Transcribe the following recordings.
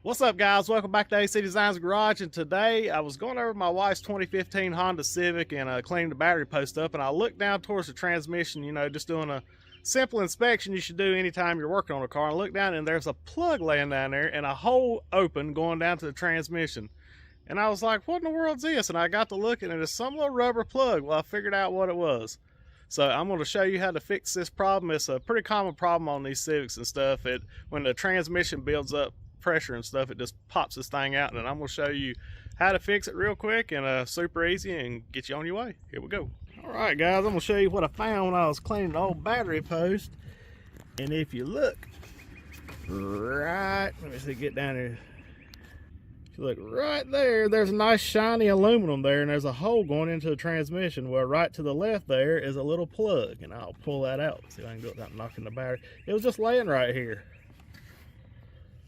What's up, guys? Welcome back to AC Designs Garage, and today I was going over my wife's 2015 Honda Civic and cleaning the battery post up, and I looked down towards the transmission, you know, just doing a simple inspection you should do anytime you're working on a car. And I looked down and there's a plug laying down there and a hole open going down to the transmission. And I was like, what in the world's this? And I got to looking and it's some little rubber plug. Well, I figured out what it was. So I'm going to show you how to fix this problem. It's a pretty common problem on these Civics and stuff. When the transmission builds up pressure and stuff, it just pops this thing out, and I'm going to show you how to fix it real quick and super easy and get you on your way. Here we go. All right, guys, I'm going to show you what I found when I was cleaning the old battery post. And if you look right, let me see, get down here. If you look right there, there's a nice shiny aluminum there, and there's a hole going into the transmission. Well, right to the left there is a little plug, and I'll pull that out. See if I can do it without knocking the battery. It was just laying right here.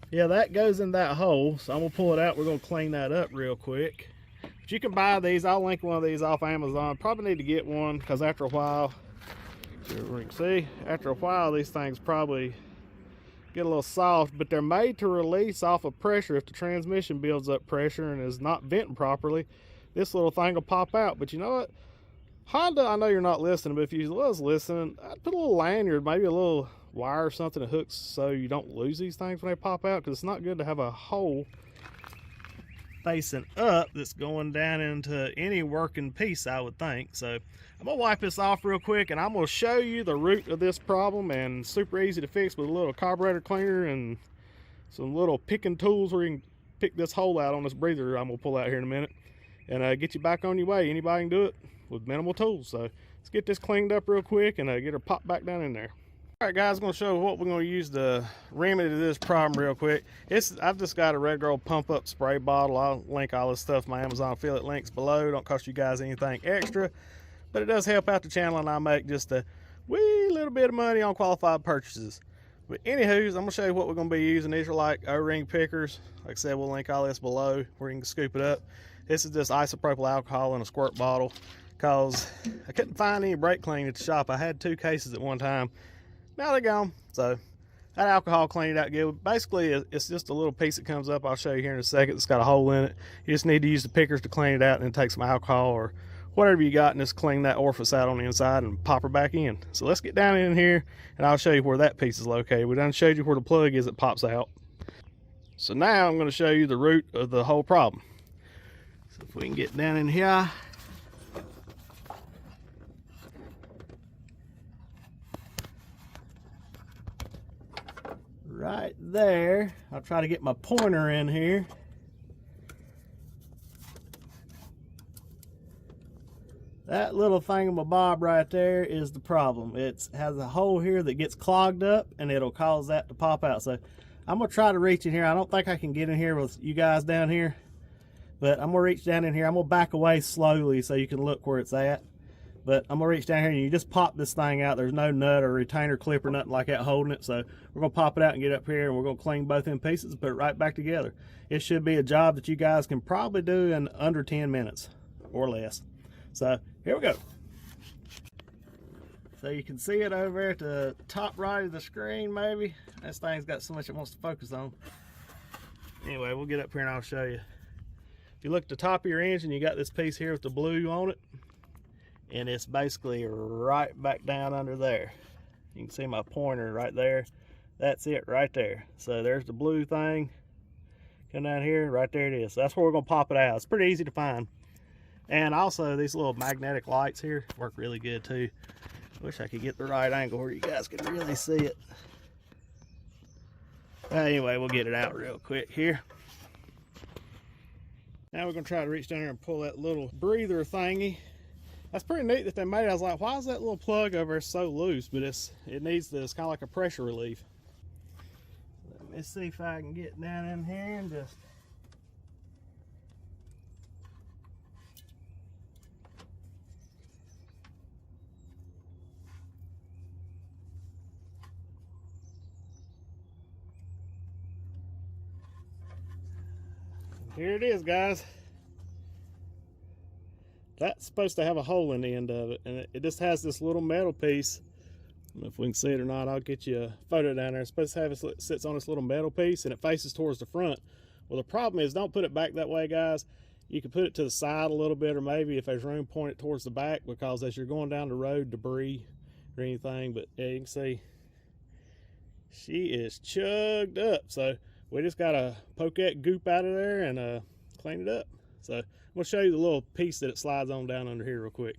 Yeah, that goes in that hole, so I'm going to pull it out. We're going to clean that up real quick. But you can buy these. I'll link one of these off Amazon. Probably need to get one because after a while, you can see, after a while these things probably get a little soft, but they're made to release off of pressure. If the transmission builds up pressure and is not venting properly, this little thing will pop out. But you know what? Honda, I know you're not listening, but if you was listening, I'd put a little lanyard, maybe a little wire or something that hooks so you don't lose these things when they pop out, because it's not good to have a hole facing up that's going down into any working piece, I would think. So I'm gonna wipe this off real quick and I'm gonna show you the root of this problem, and super easy to fix with a little carburetor cleaner and some little picking tools where you can pick this hole out on this breather I'm gonna pull out here in a minute, and get you back on your way. Anybody can do it with minimal tools. So let's get this cleaned up real quick and get her popped back down in there. All right, guys, I'm going to show what we're going to use to remedy this problem real quick. I've just got a regular old pump up spray bottle. I'll link all this stuff in my Amazon affiliate links below. Don't cost you guys anything extra, but it does help out the channel, and I make just a wee little bit of money on qualified purchases. But anywho, I'm going to show you what we're going to be using. These are like O-ring pickers. Like I said, we'll link all this below where you can scoop it up. This is just isopropyl alcohol in a squirt bottle, because I couldn't find any brake clean at the shop. I had 2 cases at one time. Now they're gone. So that alcohol cleaned it out good. Basically, it's just a little piece that comes up. I'll show you here in a second. It's got a hole in it. You just need to use the pickers to clean it out, and then take some alcohol or whatever you got and just clean that orifice out on the inside and pop her back in. So let's get down in here and I'll show you where that piece is located. We done showed you where the plug is that pops out. So now I'm going to show you the root of the whole problem. So if we can get down in here. Right there, I'll try to get my pointer in here. That little thingamabob right there is the problem. It has a hole here that gets clogged up, and it'll cause that to pop out. So I'm gonna try to reach in here. I don't think I can get in here with you guys down here, but I'm gonna reach down in here. I'm gonna back away slowly so you can look where it's at. But I'm gonna reach down here and you just pop this thing out. There's no nut or retainer clip or nothing like that holding it. So we're gonna pop it out and get up here, and we're gonna clean both in pieces and put it right back together. It should be a job that you guys can probably do in under 10 minutes or less. So here we go. So you can see it over there at the top right of the screen maybe. This thing's got so much it wants to focus on. Anyway, we'll get up here and I'll show you. If you look at the top of your engine, you got this piece here with the blue on it. And it's basically right back down under there. You can see my pointer right there. That's it right there. So there's the blue thing. Come down here, right there it is. So that's where we're gonna pop it out. It's pretty easy to find. And also these little magnetic lights here work really good too. Wish I could get the right angle where you guys can really see it. Anyway, we'll get it out real quick here. Now we're gonna try to reach down here and pull that little breather thingy. That's pretty neat that they made it. I was like, why is that little plug over there so loose? But it needs this, kind of like a pressure relief. Let me see if I can get down in here and just... Here it is, guys. That's supposed to have a hole in the end of it, and it just has this little metal piece. I don't know if we can see it or not. I'll get you a photo down there. It's supposed to have it sits on this little metal piece, and it faces towards the front. Well, the problem is, don't put it back that way, guys. You can put it to the side a little bit, or maybe if there's room, point it towards the back, because as you're going down the road, debris or anything. But yeah, you can see she is chugged up. So we just got to poke that goop out of there and clean it up. So I'm going to show you the little piece that it slides on down under here real quick.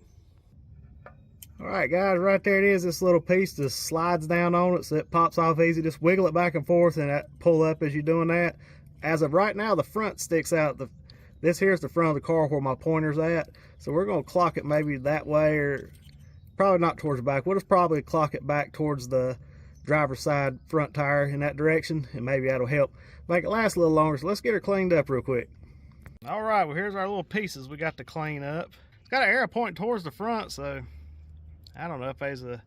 All right, guys, right there it is. This little piece just slides down on it, so it pops off easy. Just wiggle it back and forth and pull up as you're doing that. As of right now, the front sticks out. This here's the front of the car where my pointer's at. So we're going to clock it maybe that way, or probably not towards the back. We'll just probably clock it back towards the driver's side front tire in that direction, and maybe that'll help make it last a little longer. So let's get her cleaned up real quick. All right, well, here's our little pieces we got to clean up. It's got an arrow pointing towards the front, so I don't know if there's a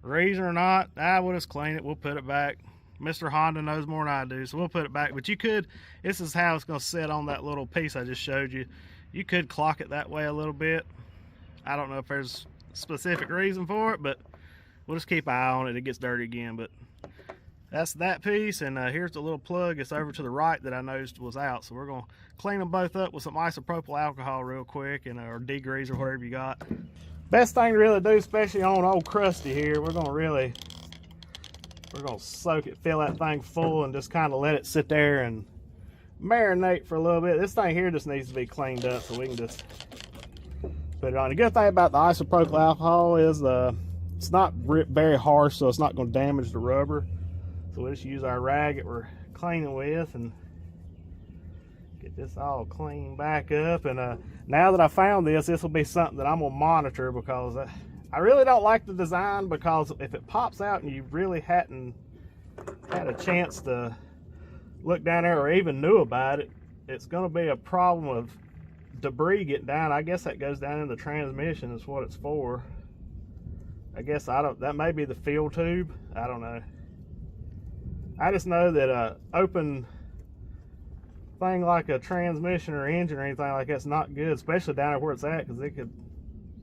reason or not. We'll just clean it. We'll put it back. Mr. Honda knows more than I do, so we'll put it back. But you could, this is how it's going to sit on that little piece I just showed you. You could clock it that way a little bit. I don't know if there's a specific reason for it, but we'll just keep an eye on it. It gets dirty again, but that's that piece. And here's the little plug. It's over to the right that I noticed was out. So we're going to clean them both up with some isopropyl alcohol real quick, and or degreaser, whatever you got. Best thing to really do, especially on old Krusty here, we're gonna soak it, fill that thing full, and just kind of let it sit there and marinate for a little bit. This thing here just needs to be cleaned up, so we can just put it on. The good thing about the isopropyl alcohol is it's not very harsh, so it's not going to damage the rubber. So we'll just use our rag that we're cleaning with and get this all cleaned back up. And now that I found this will be something that I'm going to monitor, because I really don't like the design, because if it pops out and you really hadn't had a chance to look down there or even knew about it, it's going to be a problem of debris getting down. I guess that goes down in the transmission is what it's for. I guess that may be the fuel tube. I don't know. I just know that a open thing like a transmission or engine or anything like that's not good, especially down there where it's at, because it could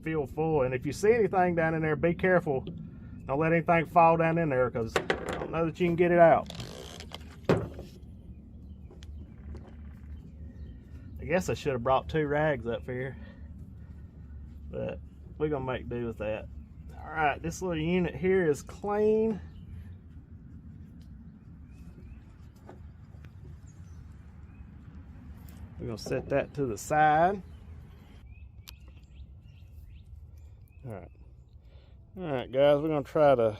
feel full. And if you see anything down in there, be careful. Don't let anything fall down in there, because I don't know that you can get it out. I guess I should have brought 2 rags up here, but we're gonna make do with that. All right, this little unit here is clean. We're gonna set that to the side. All right, guys, we're gonna try to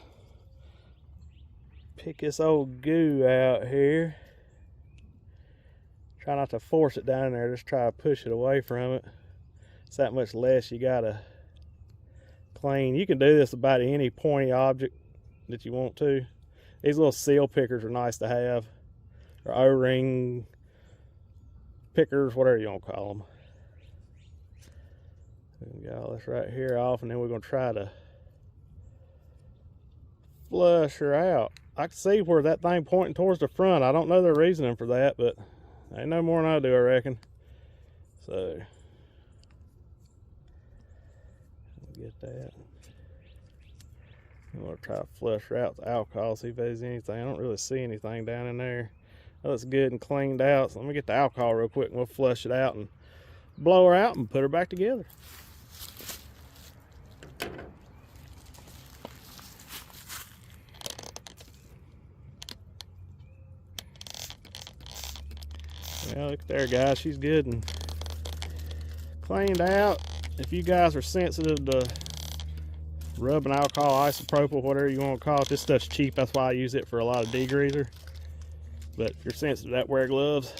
pick this old goo out here. Try not to force it down there, just try to push it away from it. It's that much less you gotta clean. You can do this about any pointy object that you want to. These little seal pickers are nice to have, or O-ring pickers, whatever you want to call them. We got all this right here off, and then we're going to try to flush her out. I can see where that thing pointing towards the front. I don't know the reasoning for that, but ain't no more than I do, I reckon. So get that. I'm going to try to flush her out the alcohol, see if there's anything. I don't really see anything down in there. Oh, it's good and cleaned out. So let me get the alcohol real quick, and we'll flush it out and blow her out and put her back together. Yeah, look there, guys. She's good and cleaned out. If you guys are sensitive to rubbing alcohol, isopropyl, whatever you want to call it, this stuff's cheap. That's why I use it for a lot of degreaser. But if you're sensitive to that, wear gloves.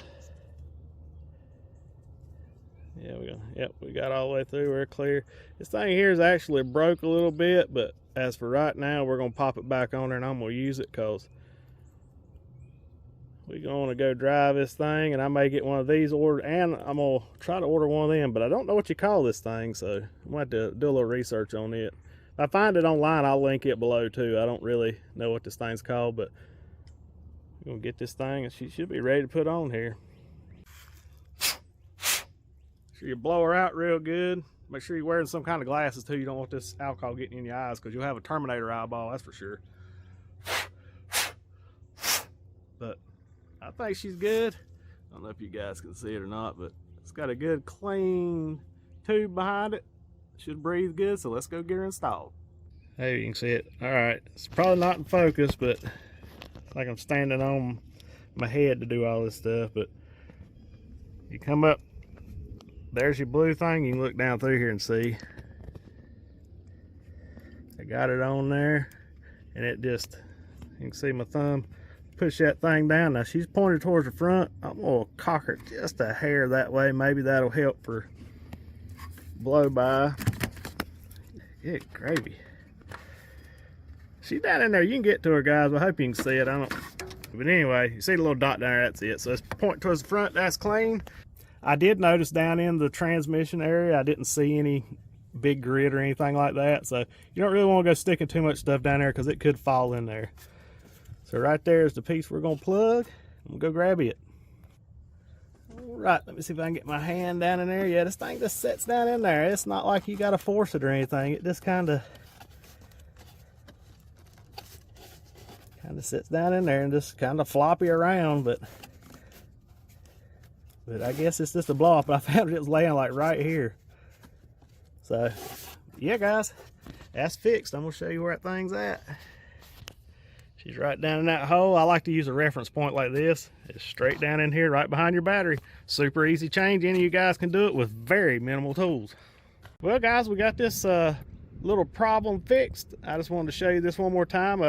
Yeah, we got all the way through. We're clear. This thing here is actually broke a little bit, but as for right now, we're gonna pop it back on there, and I'm gonna use it because we're gonna go drive this thing, and I may get one of these ordered, and I'm gonna try to order one of them, but I don't know what you call this thing, so I'm gonna have to do a little research on it. If I find it online, I'll link it below too. I don't really know what this thing's called, but we're gonna get this thing, and she should be ready to put on here. Sure you blow her out real good. Make sure you're wearing some kind of glasses too. You don't want this alcohol getting in your eyes, because you'll have a Terminator eyeball, that's for sure. But I think she's good. I don't know if you guys can see it or not, but it's got a good clean tube behind it. Should breathe good, so let's go get her installed. There you can see it. All right, it's probably not in focus, but it's like I'm standing on my head to do all this stuff. But you come up, there's your blue thing. You can look down through here and see. I got it on there, and it just, you can see my thumb push that thing down. Now she's pointed towards the front. I'm gonna cock her just a hair that way. Maybe that'll help for blow by. Good gravy. She's down in there. You can get to her, guys. I hope you can see it. I don't. But anyway, you see the little dot down there. That's it. So it's pointing towards the front. That's clean. I did notice down in the transmission area, I didn't see any big grit or anything like that. So you don't really want to go sticking too much stuff down there because it could fall in there. So right there is the piece we're gonna plug. I'm gonna go grab it. All right, let me see if I can get my hand down in there. Yeah, this thing just sits down in there. It's not like you gotta force it or anything. It just kind of sits down in there and just kind of floppy around, but I guess it's just a blow up. I found it was laying like right here. So yeah, guys, that's fixed. I'm gonna show you where that thing's at. She's right down in that hole. I like to use a reference point like this. It's straight down in here, right behind your battery. Super easy change. Any of you guys can do it with very minimal tools. Well, guys, we got this little problem fixed. I just wanted to show you this one more time.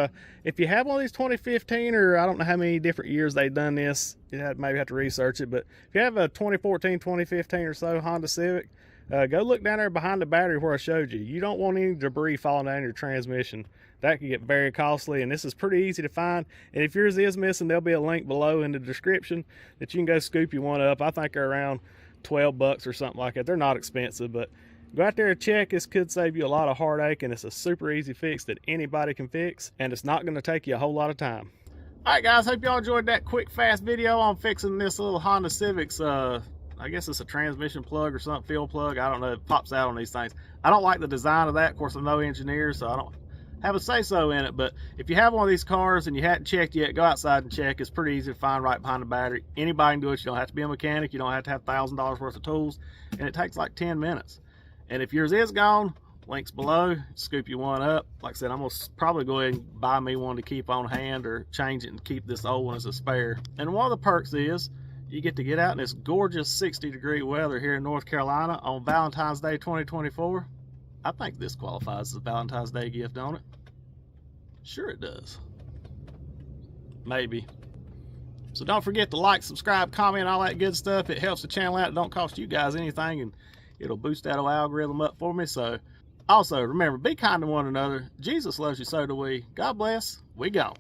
If you have one of these 2015, or I don't know how many different years they've done this, you maybe have to research it, but if you have a 2014, 2015 or so Honda Civic, go look down there behind the battery where I showed you. You don't want any debris falling down your transmission. That can get very costly, and this is pretty easy to find. And if yours is missing, there'll be a link below in the description that you can go scoop you one up. I think they're around 12 bucks or something like that. They're not expensive, but go out there and check. This could save you a lot of heartache, and it's a super easy fix that anybody can fix, and it's not going to take you a whole lot of time. All right, guys, hope y'all enjoyed that quick, fast video on fixing this little Honda Civic's, I guess it's a transmission plug or something, fuel plug. I don't know. It pops out on these things. I don't like the design of that. Of course, I'm no engineer, so I don't have a say-so in it. But if you have one of these cars and you hadn't checked yet, go outside and check. It's pretty easy to find right behind the battery. Anybody can do it. You don't have to be a mechanic. You don't have to have $1,000 worth of tools, and it takes like 10 minutes. And if yours is gone, links below, scoop you one up. Like I said, I'm gonna probably go ahead and buy me one to keep on hand, or change it and keep this old one as a spare. And one of the perks is you get to get out in this gorgeous 60-degree weather here in North Carolina on Valentine's Day 2024. I think this qualifies as a Valentine's Day gift, don't it? Sure it does. Maybe. So don't forget to like, subscribe, comment, all that good stuff. It helps the channel out. It don't cost you guys anything, and it'll boost that algorithm up for me. So also remember, be kind to one another. Jesus loves you, so do we. God bless. We gone.